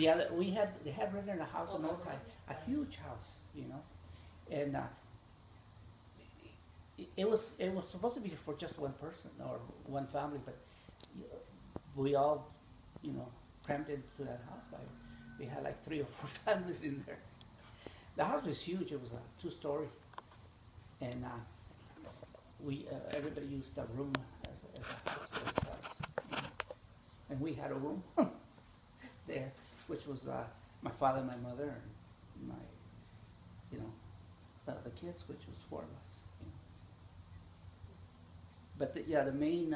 they had rented a house in Otay, a huge house, you know, and it was supposed to be for just one person or one family, but we all, you know, crammed into that house. We had like 3 or 4 families in there. The house was huge. It was a 2-story, and we everybody used the room as a house for themselves. You know. And we had a room there, which was my father, my mother, and my, you know, the kids, which was 4 of us. You know. But the main,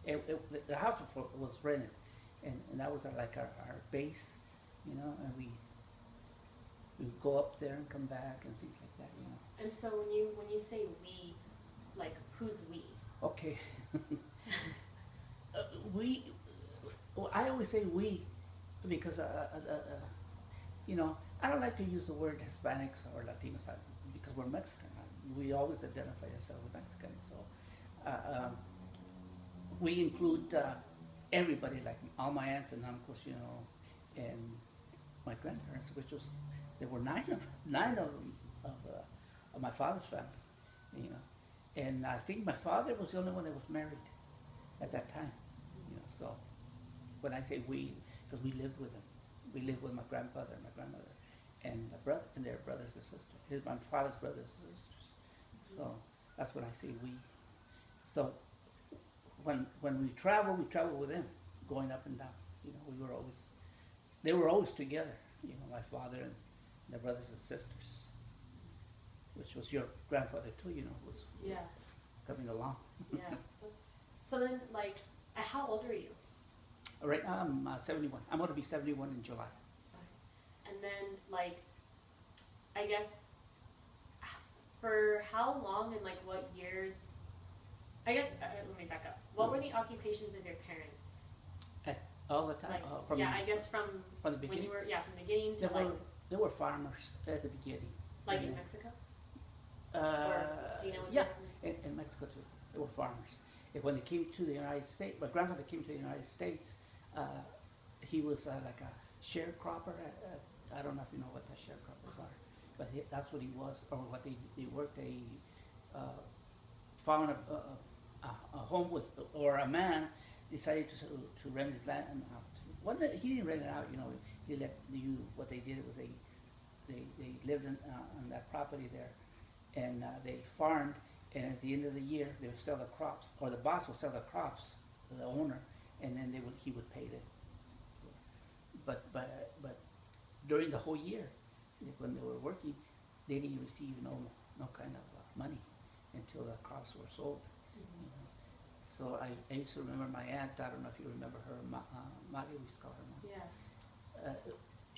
the house was rented, and that was like our base, you know, and we would go up there and come back and things like that, you know. And so when you say we, like, who's we? Okay. We, well, I always say we because, you know, I don't like to use the word Hispanics or Latinos because we're Mexican. We always identify ourselves as Mexican. So we include everybody, like all my aunts and uncles, you know, and my grandparents, which was, there were 9 of them of my father's family, you know. And I think my father was the only one that was married at that time, you know. So when I say we, because we lived with them, we lived with my grandfather and my grandmother, and their brothers and sisters, my father's brothers and sisters. So that's when I say we. So when we travel with them, going up and down. You know, they were always together. You know, my father and their brothers and sisters, which was your grandfather too. You know, was coming along. Yeah. So then, like, how old are you? Right now I'm 71. I'm going to be 71 in July. And then, like, I guess, for how long and, like, what years, I guess, let me back up. What were the occupations of your parents? All the time? Like, I guess from the beginning? When you were, from the beginning to, they were farmers at the beginning. Like in Mexico? Or, do you know what in Mexico too. They were farmers. And when they came to the United States, my grandfather came to the United States, he was like a sharecropper. I don't know if you know what the sharecroppers are, but that's what he was, or what they worked. They found a home with, or a man decided to rent his land out. He didn't rent it out, you know. He let you. What they did was they lived on that property there, and they farmed. And at the end of the year, they would sell the crops, or the boss would sell the crops to the owner, and then he would pay them. But during the whole year, when they were working, they didn't receive no kind of money until the crops were sold. You know. So I used to remember my aunt. I don't know if you remember her, Maria, we used to call her Mom. Yeah.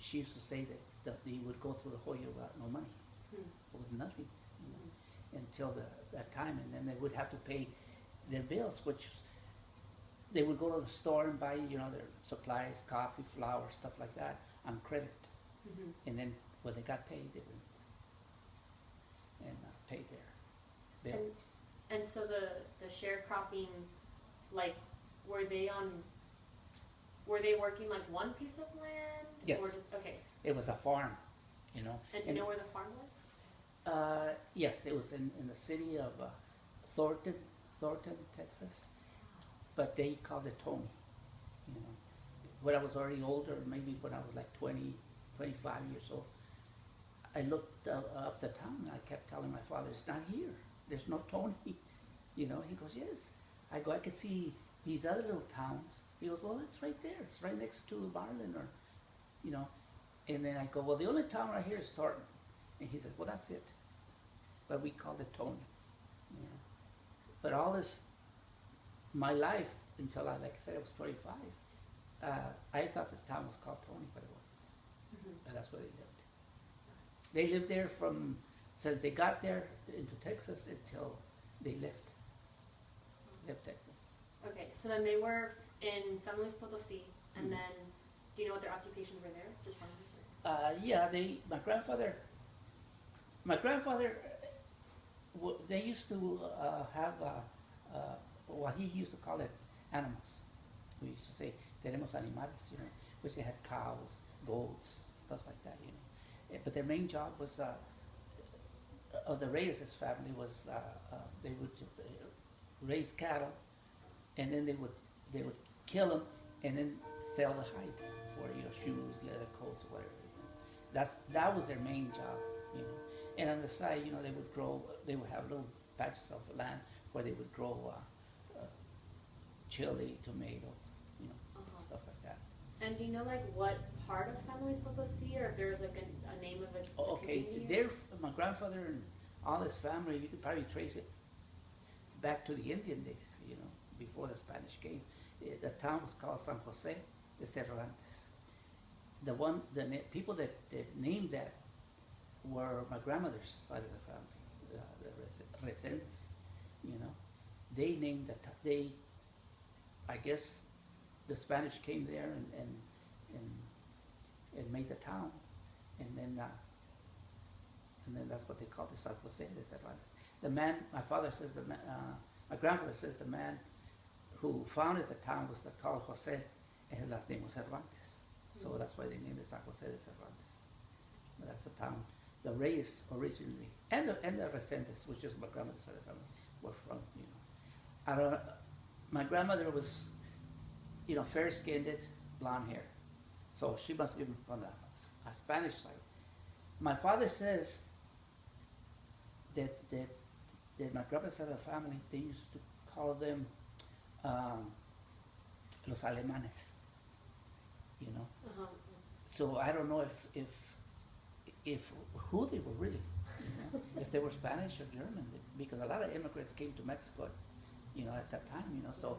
She used to say that they would go through the whole year without no money, with nothing, you know, until that time, and then they would have to pay their bills, which they would go to the store and buy, you know, their supplies, coffee, flour, stuff like that, on credit, and then when they got paid, they would pay their bills. And so the sharecropping, like, were they working like one piece of land? Yes. Okay. It was a farm, you know. And do you know where the farm was? Yes, it was in the city of Thornton, Texas, but they called it Tony, you know. When I was already older, maybe when I was like 20, 25 years old, I looked up the town, and I kept telling my father, it's not here. There's no Tony, you know. He goes, yes. I go, I could see these other little towns. He goes, well, it's right there. It's right next to Barlin, or, you know. And then I go, well, the only town right here is Thornton. And he said, well, that's it. But we called it Tony, you know. But all this, my life, until like I said, I was 25, I thought the town was called Tony, but it wasn't. And that's where they lived. They lived there since they got there into Texas until they left Texas. Okay, so then they were in San Luis Potosí, and then, do you know what their occupations were there? Just farmers? Yeah, my grandfather, they used to have what he used to call it animals. We used to say, tenemos animales, you know, which they had cows, goats, stuff like that, you know. But their main job was, of the Reyes family was, they would raise cattle, and then they would kill them, and then sell the hide for, you know, shoes, leather coats, or whatever. You know. That was their main job, you know. And on the side, you know, they would have little patches of land where they would grow chili, tomatoes, you know, stuff like that. And do you know like what part of San Luis Potosí, or if there's like a name of a Okay, community? my grandfather and all his family, you could probably trace it back to the Indian days, you know, before the Spanish came. The town was called San Jose de Cervantes. People that named that were my grandmother's side of the family, the Resendes, you know. They named I guess the Spanish came there and made the town, and then that's what they called the San Jose de Cervantes. The man, my father says my grandfather says the man who founded the town was called Jose, and his last name was Cervantes. So that's why they named it San Jose de Cervantes. But that's the town. The Reyes originally, and the Resendes, which is my grandmother's side of the family, were from, you know. My grandmother was, you know, fair-skinned, blonde hair. So she must be from the Spanish side. My father says that my grandmother's side of the family, they used to call them los alemanes, you know. So I don't know if who they were really, you know, if they were Spanish or German, because a lot of immigrants came to Mexico, you know, at that time, you know. So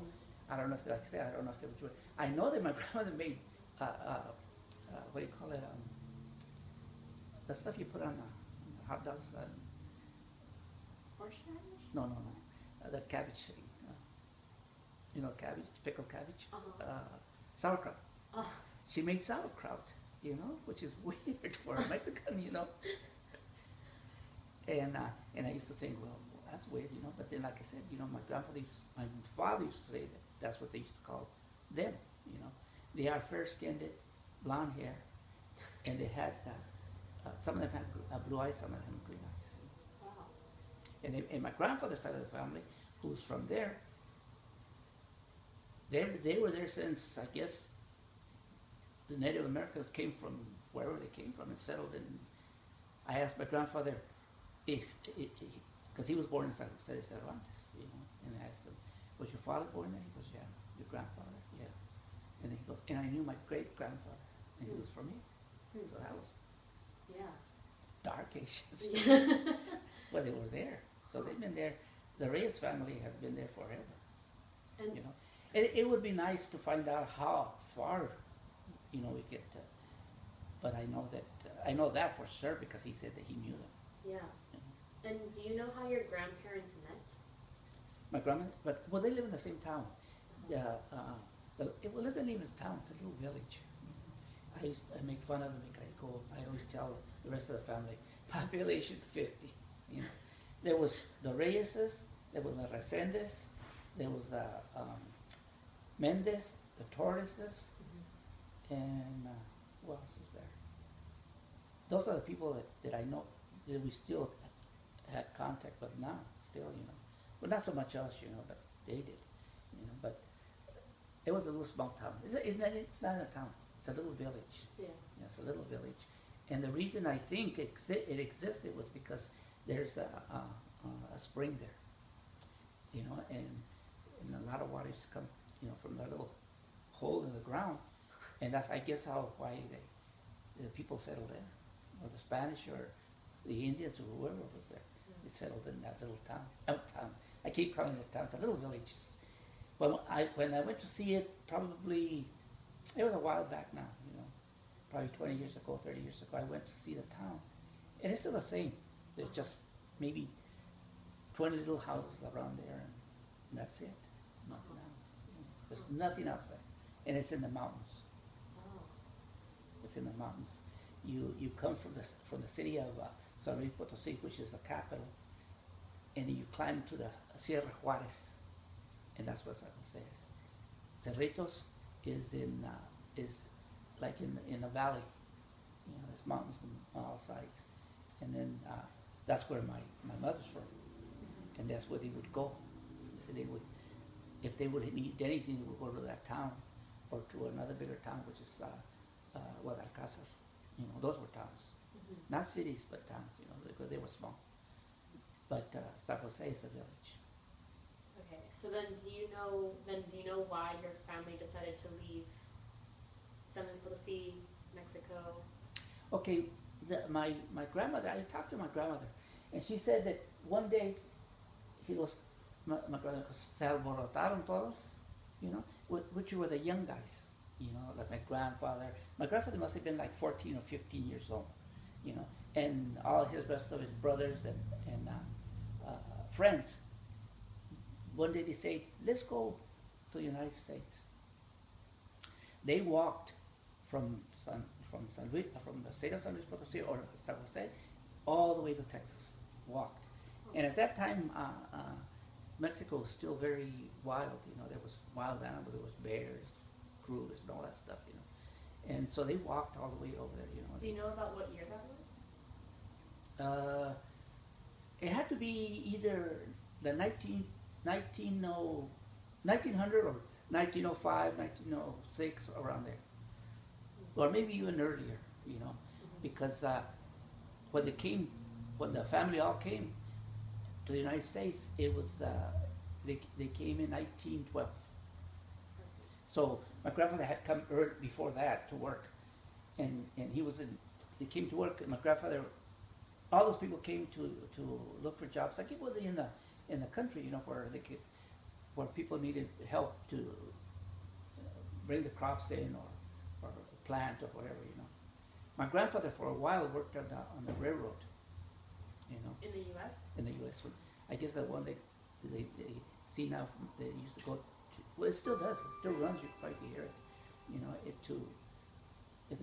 I don't know if, like I said, I don't know if they were Jewish. I know that my grandmother made what do you call it? The stuff you put on hot dogs. Horseradish? No. The cabbage thing. You know, cabbage, pickled cabbage. Sauerkraut. Oh. She made sauerkraut, you know, which is weird for a Mexican, you know. And I used to think, well, that's weird, you know. But then, like I said, you know, my father used to say that that's what they used to call them, you know. They are fair-skinned, blonde hair, and they had some of them had blue eyes, some of them had green eyes. Wow. And my grandfather's side of the family, who's from there, they were there since, I guess, the Native Americans came from wherever they came from and settled in. I asked my grandfather because he was born in San Jose de Cervantes, you know, and I asked him, was your father born there? He goes, yeah. Your grandfather? Yeah. And then he goes, and I knew my great-grandfather, and he was from here. So that was dark ages. But they were there. So they've been there. The Reyes family has been there forever. And you know, it would be nice to find out how far, you know, we get. But I know that for sure because he said that he knew them. yeah. You know. And do you know how your grandparents met? My grandmother, well, they live in the same town. Well, isn't even a town; it's a little village. I make fun of them because I always tell the rest of the family, population 50. You know, there was the Reyeses, there was the Resendes, there was the Mendez, the Torreses, and who else is there? Those are the people that I know that we still had contact with now, still, you know. But not so much us, you know, but they did, you know. But it was a little small town. It's not a town. It's a little village. Yeah. Yeah, it's a little village. And the reason I think it existed was because there's a spring there, you know, and a lot of water used to come, you know, from that little hole in the ground. And that's, I guess, why the people settled there, or the Spanish or the Indians or whoever was there. They settled in that little town. I keep calling it a town. It's a little village. When I went to see it, probably, it was a while back now, you know, probably 20 years ago, 30 years ago, I went to see the town. And it's still the same. There's just maybe 20 little houses around there, and that's it. Nothing else. There's nothing else there. And it's in the mountains. Oh. It's in the mountains. You come from the city of San Luis Potosí, which is the capital, and then you climb to the Sierra Juarez, and that's what San Jose is. Cerritos is like in a valley, You know, there's mountains on all sides. And then that's where my mother's from. And that's where they would go. They would, if they would need anything, they would go to that town or to another bigger town, which is Guadalcázar. You know, those were towns. Not cities, but towns, you know, because they were small. But San Jose is a village. Okay, so then do you know why your family decided to leave San Luis Potosí, Mexico? Okay, my grandmother, I talked to my grandmother, and she said that one day, my grandmother, se alborotaron todos, you know, which were the young guys, you know, like my grandfather. My grandfather must have been like 14 or 15 years old, you know, and all his rest of his brothers and friends. One day they say, let's go to the United States. They walked from the state of San Luis Potosí or San Jose all the way to Texas. Walked, and at that time, Mexico was still very wild. You know, there was wild animals, there was bears, cougars, and all that stuff. You know, and so they walked all the way over there. You know. Do you know about what year that was? It had to be either the 1900 or 1905, 1906, around there. Or maybe even earlier, you know, because when the family all came to the United States, it was, they came in 1912. So my grandfather had come before that to work, and they came to work, and my grandfather, all those people came to look for jobs, like it was in the country, you know, where people needed help to bring the crops in or plant or whatever, you know. My grandfather for a while worked on the railroad, you know. In the U.S.? In the U.S. I guess the one they see now, they used to go to, well, it still does, it still runs, you can probably hear it, you know,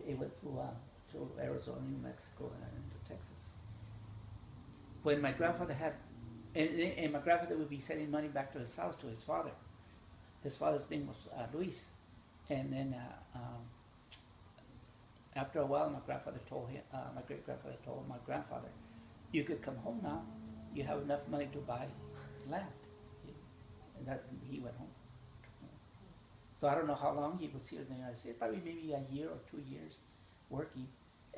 it went to Arizona, New Mexico, and into Texas. When my grandfather had, and my grandfather would be sending money back to his house, to his father. His father's name was Luis. And then after a while, my great grandfather told my grandfather, you could come home now. You have enough money to buy land. And that he went home. So I don't know how long he was here in the United States, probably maybe a year or 2 years working,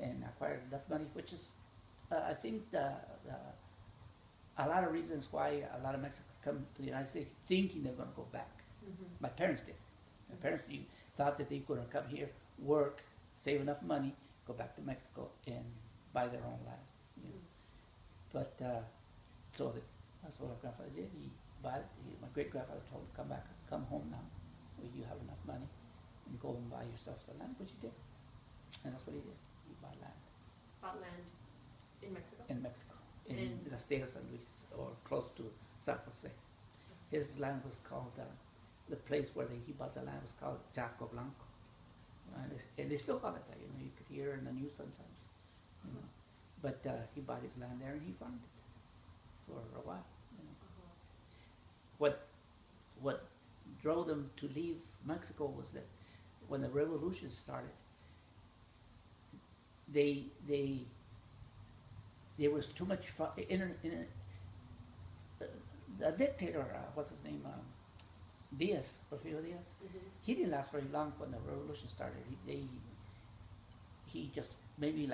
and acquired enough money, which is, I think, a lot of reasons why a lot of Mexicans come to the United States thinking they're going to go back. My parents did. My parents thought that they were going to come here, work, save enough money, go back to Mexico, and buy their own land. You know. But so that's what my grandfather did. He bought it. My great grandfather told him, come home now. You have enough money, and go and buy yourself some land, which he did. And that's what he did. He bought land. Bought land in Mexico? In Mexico. In the state of San Luis, or close to San Jose. His land was called, the place where he bought the land was called Chaco Blanco. And they still call it that, you know, you could hear in the news sometimes, you know. But he bought his land there and he farmed it for a while, you know. What drove them to leave Mexico was that when the revolution started, there was too much the dictator, what's his name, Porfirio Diaz. He didn't last very long when the revolution started. He just maybe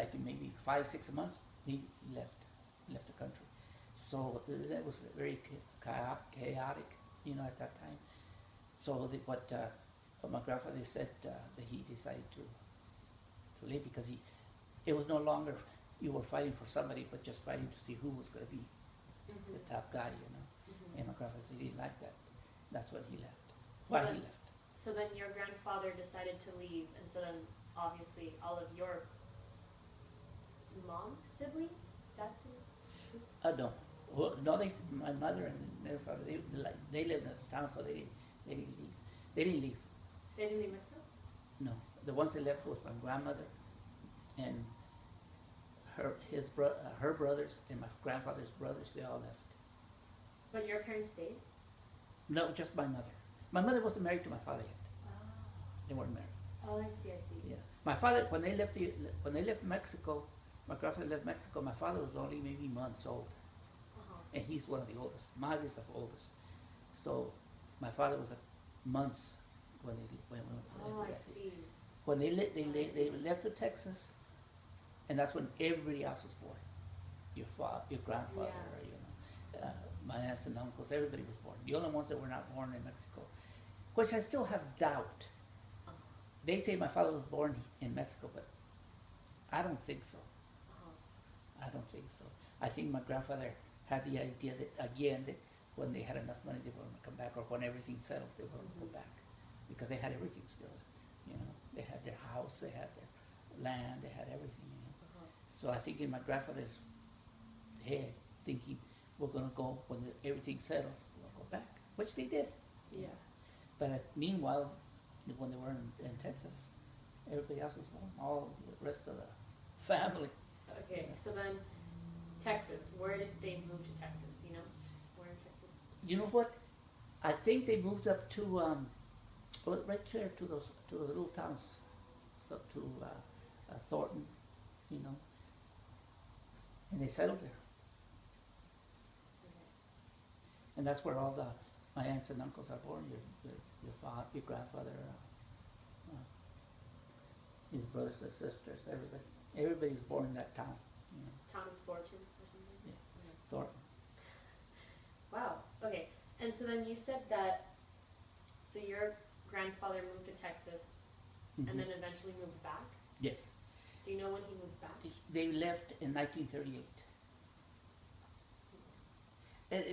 5-6 months he left the country. So that was very chaotic, you know, at that time. So what my grandfather said that he decided to leave because it was no longer you were fighting for somebody, but just fighting to see who was going to be the top guy, you know. And my grandfather said he didn't like that. That's when he left. He left. So then your grandfather decided to leave, and so then obviously all of your mom's siblings, no. Well, no, my mother and their father, they lived in the town, so they didn't leave. They didn't leave. They didn't leave Mexico? No. The ones that left was my grandmother and her brothers and my grandfather's brothers. They all left. But your parents stayed? No, just my mother. My mother wasn't married to my father yet. Ah. They weren't married. Oh, I see. Yeah. My father, when they left Mexico, my grandfather left Mexico. My father was only maybe months old, Uh-huh. and he's one of the oldest. Mine is the oldest. So my father was months when Oh, I left. see. When they see. left to Texas, and that's when everybody else was born. Your grandfather, my aunts and uncles, everybody was born. The only ones that were not born in Mexico, which I still have doubt. Uh-huh. They say my father was born in Mexico, but I don't think so. Uh-huh. I don't think so. I think my grandfather had the idea that again that when they had enough money they were going to come back, or when everything settled they were going to go back, because they had everything still. They had their house, they had their land, they had everything. Uh-huh. So I think in my grandfather's head, thinking we're going to go when everything settles, we'll go back, which they did. Yeah. But meanwhile, when they were in Texas, everybody else was born, all the rest of the family. Okay, Yeah. so then Texas, where did they move to Texas? Do you know? Where in Texas? You know what? I think they moved up to right there to the little towns, so to Thornton, and they settled there. Okay. And that's where all my aunts and uncles are born. Your father, your grandfather, his brothers and sisters, everybody. Everybody's born in that town. Town of Thornton or something? Yeah. Okay. Thornton. Wow. Okay. And so then you said that, so your grandfather moved to Texas Mhm. and then eventually moved back? Yes, Do you know when he moved back? they left in 1938.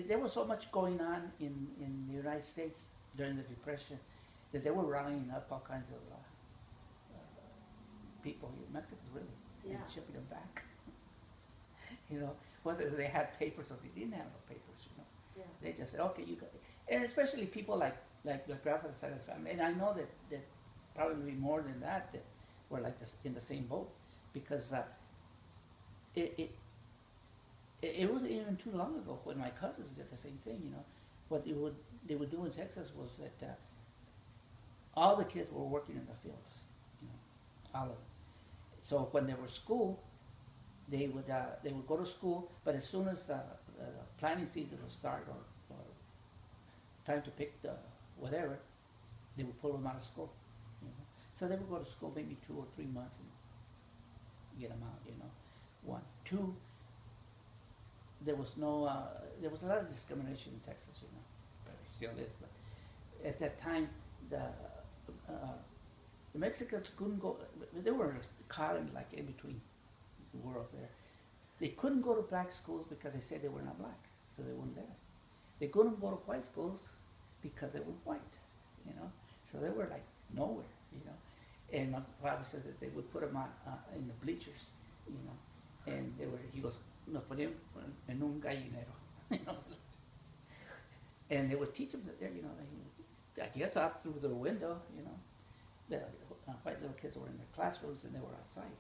There was so much going on in the United States during the Depression that they were rounding up all kinds of people, Mexicans really, Yeah. and shipping them back. Whether they had papers or they didn't have no papers, Yeah. They just said, okay, you got it. And especially people like the grandfather's side of the family, and I know that probably more than that were like this in the same boat, because it wasn't even too long ago when my cousins did the same thing. What they would do in Texas was that all the kids were working in the fields, all of them. So when they were school, they would go to school, but as soon as the planting season would start, or time to pick the whatever, they would pull them out of school. So they would go to school maybe 2 or 3 months and get them out. One, two. There was there was a lot of discrimination in Texas. There still is, but at that time the Mexicans couldn't go. They were caught in like in between worlds there. They couldn't go to black schools because they said they were not black, so they wouldn't let them. They couldn't go to white schools because they were white, So they were like nowhere, And my father says that they would put them in the bleachers, And he goes, nos ponían en un gallinero, And they would teach them that I guess out through the window, The white little kids were in their classrooms and they were outside,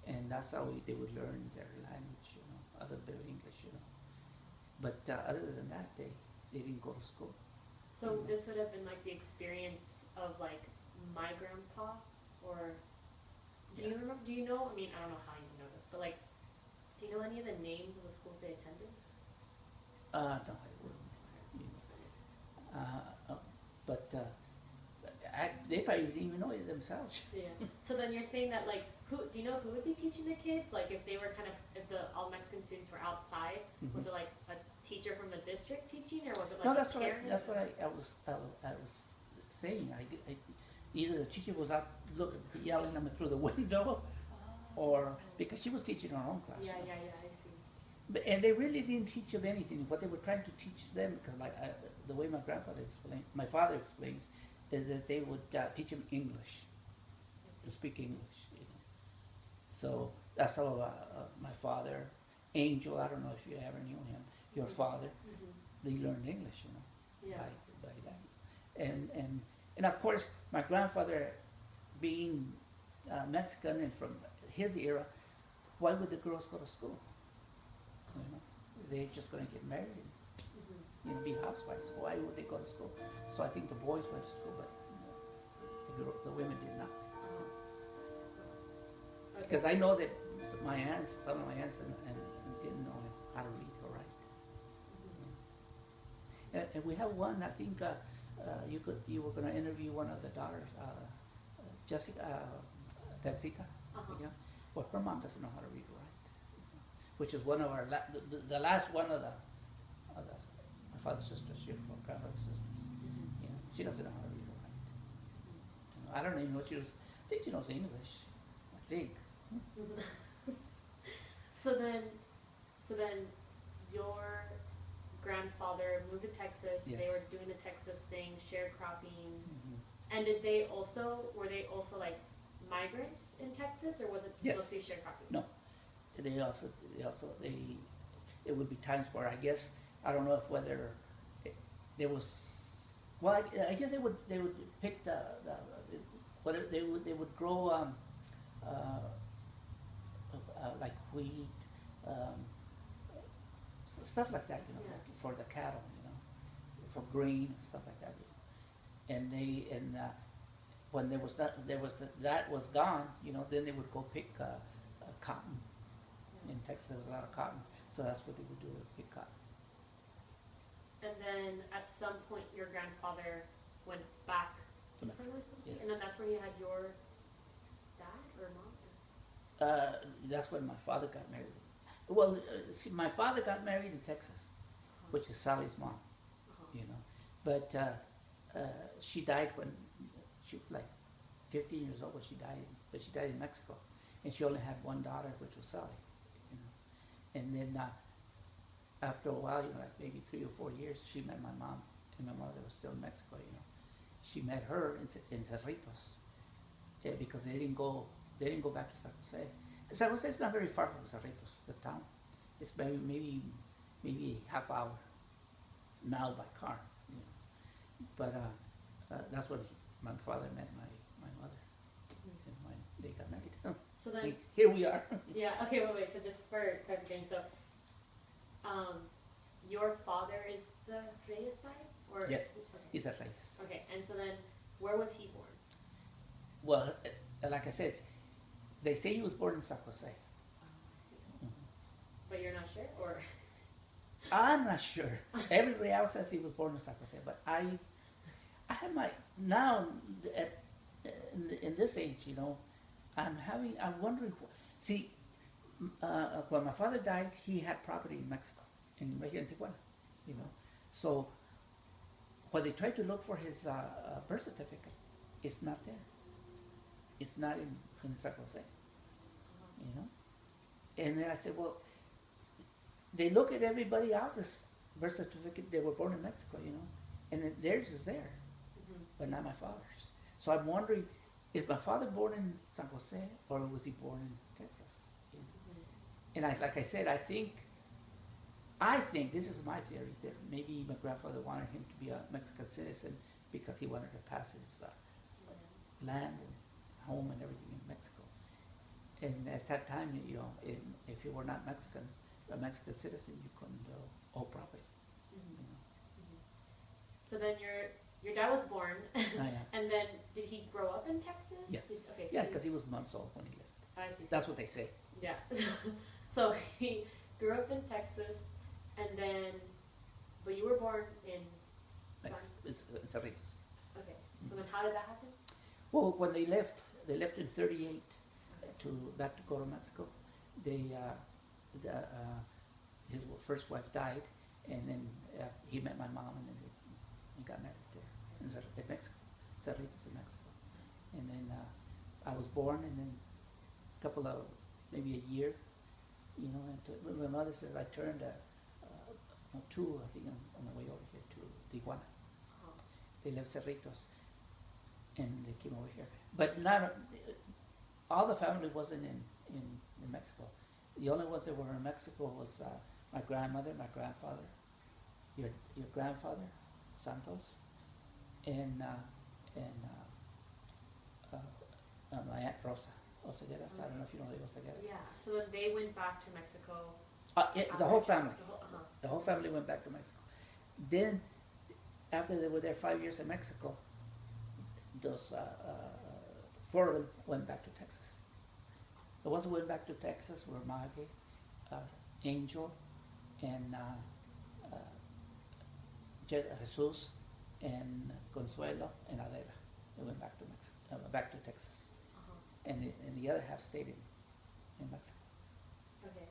And that's how they would learn their language, a little bit of English, But other than that, they didn't go to school. So this would have been like the experience of like my grandpa, or do you remember? Do you know? I mean, I don't know how you know this, but like, do you know any of the names of the schools they attended? No, I wouldn't. They probably didn't even know it themselves. Yeah. So then you're saying that like, do you know who would be teaching the kids? Like if they were if the all Mexican students were outside, was it like a teacher from the district teaching, or was it like No, a that's parent? that's what I was saying. Either the teacher was out yelling them through the window, or because she was teaching her own class. Yeah, I see. And they really didn't teach them anything. What they were trying to teach them, because the way my father explains, is that they would teach them English, to speak English. So that's how my father, Angel, I don't know if you ever knew him, your father, they learned English, Yeah. by that. And of course, my grandfather, being Mexican and from his era, why would the girls go to school? They're just going to get married and be housewives. Why would they go to school? So I think the boys went to school, but the women did not. Because I know that my aunts, some of my aunts, and didn't know how to read or write. And we have one. I think you were going to interview one of the daughters, Jessica, Teresita. Uh-huh. Yeah. Well, her mom doesn't know how to read or write, which is one of our the last one of my father's sisters, your grandfather's sisters. You know, she doesn't know how to read or write. You know, I don't even know what she knows. I think she knows English. I think. So then, your grandfather moved to Texas. Yes. They were doing the Texas thing, sharecropping. Mm-hmm. And were they also like migrants in Texas, or was it just Yes. mostly sharecropping? No, it would be times where I guess I don't know if whether there was, well, I guess they would pick the whether they would grow like wheat, stuff like that, you know, Yeah. like for the cattle, you know, for grain, stuff like that. And when that was gone, you know, then they would go pick cotton. In Texas, there was a lot of cotton, so that's what they would do, pick cotton. And then at some point, your grandfather went back To to San Mexico, Luis Potosí, yes. and then that's where you had your dad or mom. That's when my father got married. Well, see, my father got married in Texas, which is Sally's mom, you know. But she died when she was like 15 years old when she died, but she died in Mexico. And she only had one daughter, which was Sally, you know. And then after a while, you know, like maybe 3 or 4 years, she met my mom, and my mother was still in Mexico, you know. She met her in Cerritos, because they didn't go back to San Jose. San Jose is not very far from Cerritos, the town. It's maybe half hour now by car, you know. But that's when my father met my mother, and they got married. So then, Here we are. yeah, okay, wait, so just for clarification, so, your father is the Reyes side, or? Yes, Okay. he's at Reyes. Okay, and so then, where was he born? Well, like I said, they say he was born in San Jose. Oh, I see. But you're not sure, or? I'm not sure. Everybody else says he was born in San Jose, but I have now in this age, you know, I'm wondering. See, when my father died, he had property in Mexico, right here in Tijuana, you know. So when they tried to look for his birth certificate, it's not there. It's not in San Jose, you know. And then I said, well, they look at everybody else's birth certificate. They were born in Mexico, you know, and then theirs is there, but not my father's. So I'm wondering, is my father born in San Jose or was he born in Texas? You know? And like I said, I think this is my theory that maybe my grandfather wanted him to be a Mexican citizen because he wanted to pass his land and home and everything in Mexico. And at that time, you know, if you were not Mexican, a Mexican citizen, you couldn't own property. You know? So then your dad was born, Yeah. and then did he grow up in Texas? Yes. Okay, so Yeah, because he was months old when he left. I see. That's what they say. Yeah. So he grew up in Texas, and then, but you were born in. It's Cerritos. Okay. So then, how did that happen? Well, when they left in '38 back to go to Mexico. His first wife died, and then he met my mom, and then he got married there in Mexico, Cerritos in Mexico. And then I was born, and then a couple of, maybe a year, you know, and my mother says I turned 2, I think, on the way over here to Tijuana. Oh. They left Cerritos, and they came over here. But not all the family wasn't in Mexico. The only ones that were in Mexico was my grandmother, my grandfather, your grandfather, Santos, and my aunt Rosa Osegueras. I don't know if you know the Osegueras. Yeah. So then they went back to Mexico. The whole family. Uh-huh. The whole family went back to Mexico. Then, after they were there 5 years in Mexico, those 4 of them went back to Texas. The ones who went back to Texas were Maggie, uh, Angel, and uh, Jesus, and Consuelo, and Adela. They went back to back to Texas, Uh-huh. and the other half stayed in Mexico. Okay.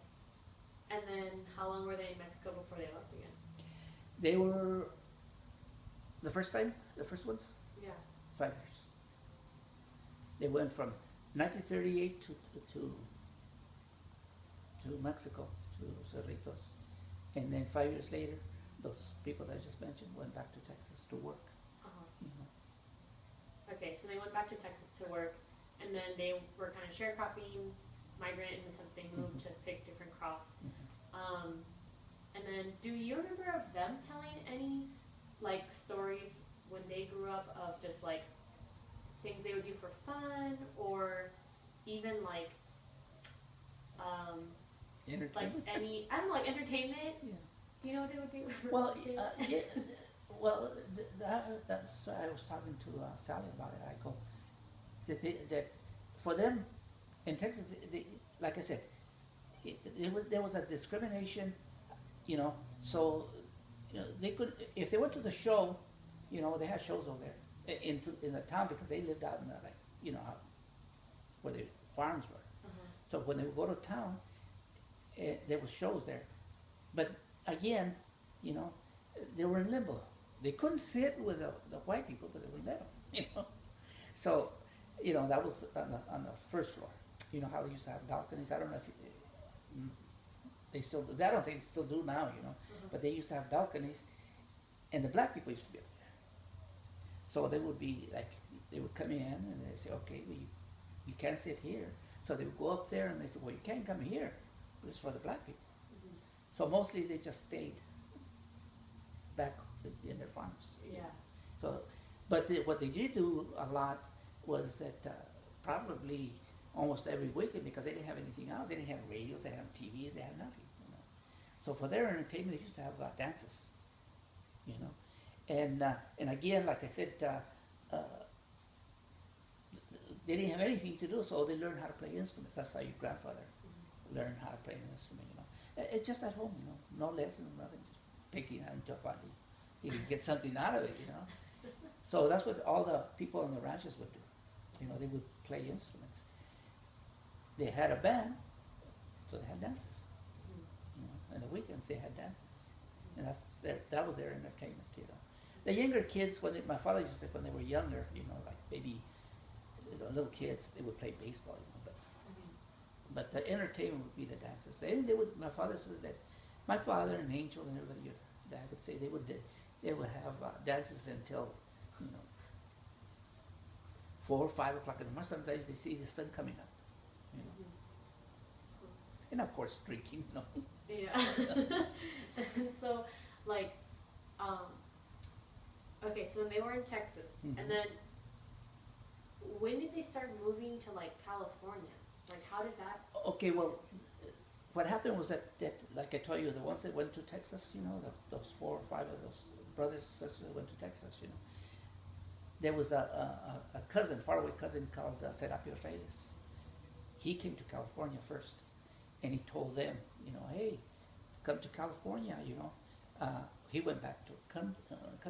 And then how long were they in Mexico before they left again? They were the first ones, Yeah. 5 years. They went from 1938 to Mexico, to Cerritos, and then 5 years later, those people that I just mentioned went back to Texas to work. Uh-huh. You know. Okay, so they went back to Texas to work, and then they were kind of sharecropping, migrant in the sense they moved Mhm. to pick different crops. Mhm. And then, do you remember of them telling any, like, stories when they grew up of just, like, things they would do for fun, or even, like Entertainment. any, I don't know, like entertainment? Yeah. Do you know what they would do for Well, entertainment? yeah, well, that's I was talking to Sally about it. I go that for them in Texas, like I said, there was a discrimination, you know. So, you know, they could, if they went to the show, you know, they had shows over there in the town because they lived out in the, like, you know, where the farms were. Uh-huh. So when they would go to town, there was shows there. But again, you know, they were in limbo. They couldn't sit with the white people, but they would let them, you know. So, you know, that was on the first floor. You know how they used to have balconies? I don't know if they still do. I don't think they still do now, you know. Uh-huh. But they used to have balconies, and the black people used to be up there. So they would be like, they would come in and they say, okay, well, you can't sit here. So they would go up there and they said, well, you can't come here. This is for the black people. Mhm. So mostly they just stayed back in their farms. Yeah. So, but what they did do a lot was that probably almost every weekend, because they didn't have anything else. They didn't have radios, they didn't have TVs, they had nothing. You know? So for their entertainment, they used to have dances. You know, and again, like I said, they didn't have anything to do, so they learned how to play instruments. That's how your grandfather learned how to play an instrument. You know, it's just at home. You know, no lessons, nothing, just picking until finally he could get something out of it. You know, so that's what all the people on the ranches would do. You know, they would play instruments. They had a band, so they had dances. Mhm. You know, and the weekends they had dances, and that was their entertainment. You know, the younger kids, my father used to say when they were younger, you know, like maybe little kids, they would play baseball. You know, Mhm. but the entertainment would be the dances. They would. My father says that my father and Angel and everybody, your dad would say they would have dances until, you know, 4 or 5 o'clock in the morning. Sometimes they see the sun coming up. You know, Mhm. and of course drinking. You know. Yeah. And so, like, okay, so then they were in Texas, Mhm. and then when did they start moving to, like, California? Like, how did that? Okay, well, what happened was that like I told you, the ones that went to Texas, you know, those 4 or 5 of those brothers and sisters that went to Texas, you know, there was a cousin, faraway cousin called Serapio Reyes. He came to California first, and he told them, you know, hey, come to California, you know. He went back to come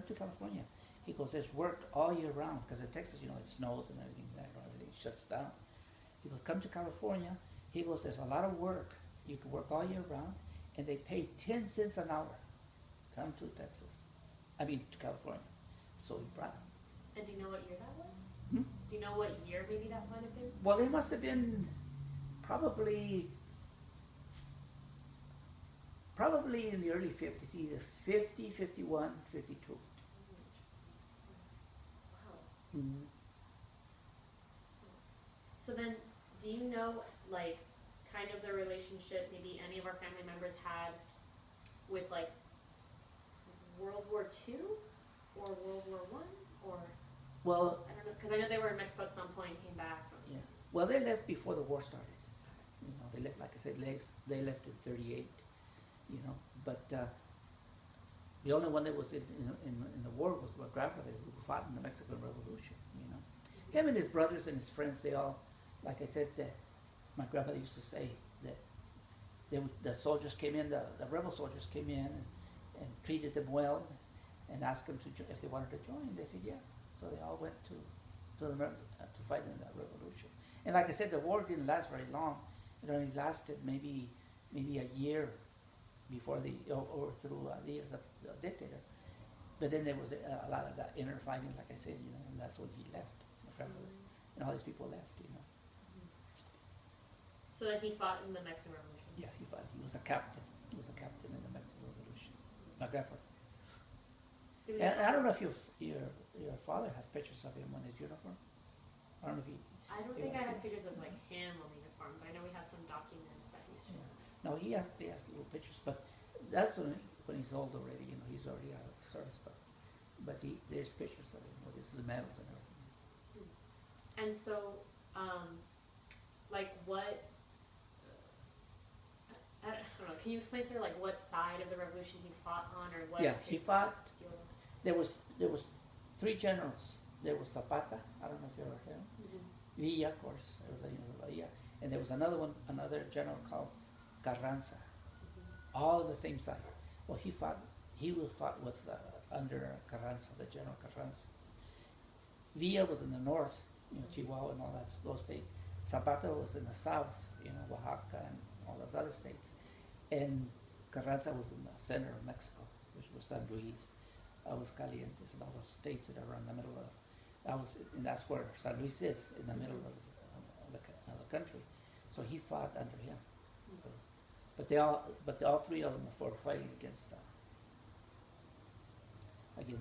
to California. He goes, there's work all year round, because in Texas, you know, it snows and everything, everything shuts down. He goes, come to California. He goes, there's a lot of work. You can work all year round, and they pay 10 cents an hour. Come to Texas. To California. So he brought him. And do you know what year that was? Hmm? Do you know what year maybe that might have been? Well, they must have been probably in the early 50s, either 50, 51, 52. Wow. Mm-hmm. So then, do you know, like, kind of the relationship maybe any of our family members had with, like, World War II or World War I, or Well, I don't know, because I know they were in Mexico at some point, came back. So. yeah. Well, they left before the war started. You know, they left, like I said, they left in '38. You know, but the only one that was in the war was my grandfather, who fought in the Mexican Revolution. You know, him and his brothers and his friends, they all, like I said, my grandfather used to say that the soldiers came in, the rebel soldiers came in and treated them well and asked them if they wanted to join. They said yeah. So they all went to fight in that revolution. And like I said, the war didn't last very long. It only lasted maybe a year before they overthrew Reyes, the dictator. But then there was a lot of that inner fighting, like I said, and that's when he left. My grandfather and all these people left. So then he fought in the Mexican Revolution. Yeah, he fought. He was a captain. He was a captain in the Mexican Revolution. My grandfather. And I don't know if your father has pictures of him on his uniform. I don't know if he. I don't think I have pictures of like him on the uniform, but I know we have some documents that he's shown. Yeah. No, they has little pictures, but that's when he's old already. He's already out of the service, but there's pictures of him with his medals and everything. And so, like what? I don't know. Can you explain sort of like what side of the revolution he fought on, or what? Yeah, he fought. There was 3 generals. There was Zapata. I don't know if you ever heard him. Villa, of course, everybody knows Villa. And there was another general called Carranza. All on the same side. Well, he fought with under Carranza, the General Carranza. Villa was in the north, Chihuahua and all those states. Zapata was in the south, Oaxaca and all those other states. And Carranza was in the center of Mexico, which was San Luis, Aguascalientes, and all those states that are in the middle of. And that's where San Luis is, in the middle of the country. So he fought under him. So, but all 3 of them were fighting against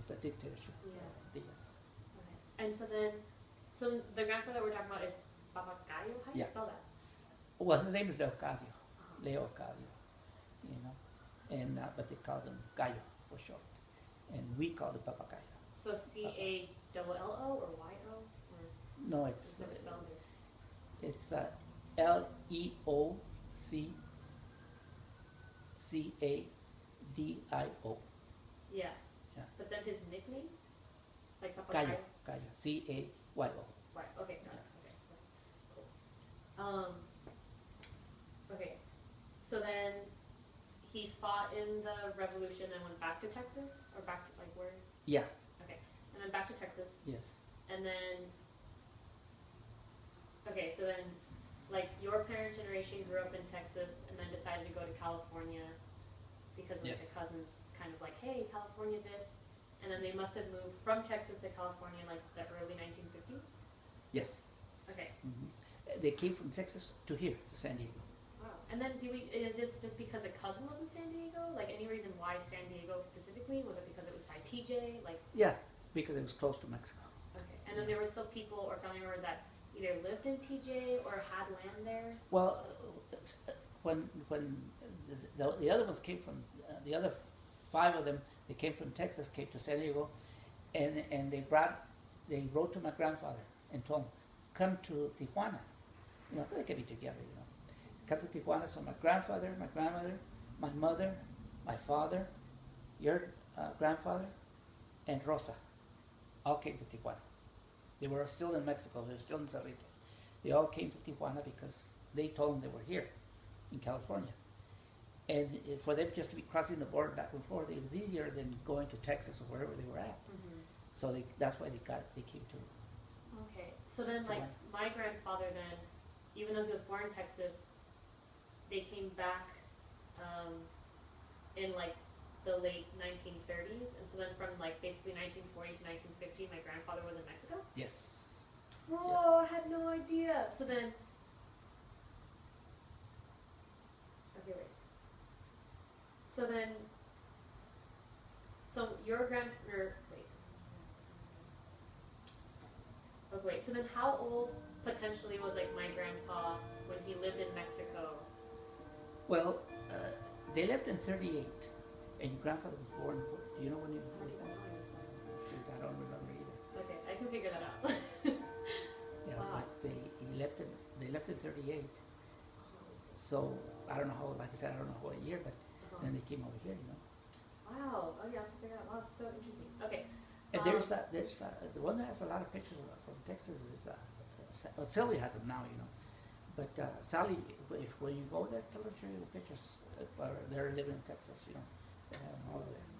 the dictatorship. Yeah. Okay. And so the grandfather we're talking about is Papacayo. How do you spell that? Well, his name is Leocadio. Leocadio. And but they called him Gallo for short, and we called him Papacayo. So C-A-L-L-O or Y-O? Or no, it's never spelled it. It's Leocadio. Yeah. Yeah. But then his nickname? Like Papacayo? Gallo. Cayo. Right. Okay. Got it. Okay. Cool. Okay. So then he fought in the revolution and went back to Texas, or back to like where? Yeah. Okay. And then back to Texas. Yes. And then. Okay. So then, like your parents' generation grew up in Texas and then decided to go to California because like the cousins kind of like, hey, California this, and then they must have moved from Texas to California in like the early 1950s? Yes. Okay. They came from Texas to here, to San Diego. Wow. And then is it just because a cousin was in San Diego? Like any reason why San Diego specifically? Was it because it was by TJ? Like. Yeah, because it was close to Mexico. Okay. And then there were still people or family members that either lived in TJ or had land there? Well, when the other ones came from, the other 5 of them, they came from Texas, came to San Diego, and they wrote to my grandfather and told him, come to Tijuana, so they could be together, Come to Tijuana. So my grandfather, my grandmother, my mother, my father, your grandfather, and Rosa all came to Tijuana. They were still in Mexico. They were still in Cerritos. They all came to Tijuana because they told them they were here in California. And for them just to be crossing the border back and forth, it was easier than going to Texas or wherever they were at. So that's why they came to. Okay. So then, like, my grandfather then, even though he was born in Texas, they came back in, like, the late 1930s. And so then from, like, basically 1940 to 1950, my grandfather was in Mexico? Yes. Whoa, yes. I had no idea. So then, okay, wait. So your wait, so then how old potentially was, like, my grandpa when he lived in Mexico? Well, they left in 38, and your grandfather was born, do you know when he was born? I don't remember either. Okay, I can figure that out. Yeah, wow. But they left in 38, so I don't know how, like I said, I don't know what year, but then they came over here, Wow, oh, you have to figure out, wow, it's so interesting. Okay. And there's the one that has a lot of pictures from Texas is, well, Sylvia has them now, But Sally, if when you go there, tell her to show you the pictures. They're living in Texas, you know, they have them all there.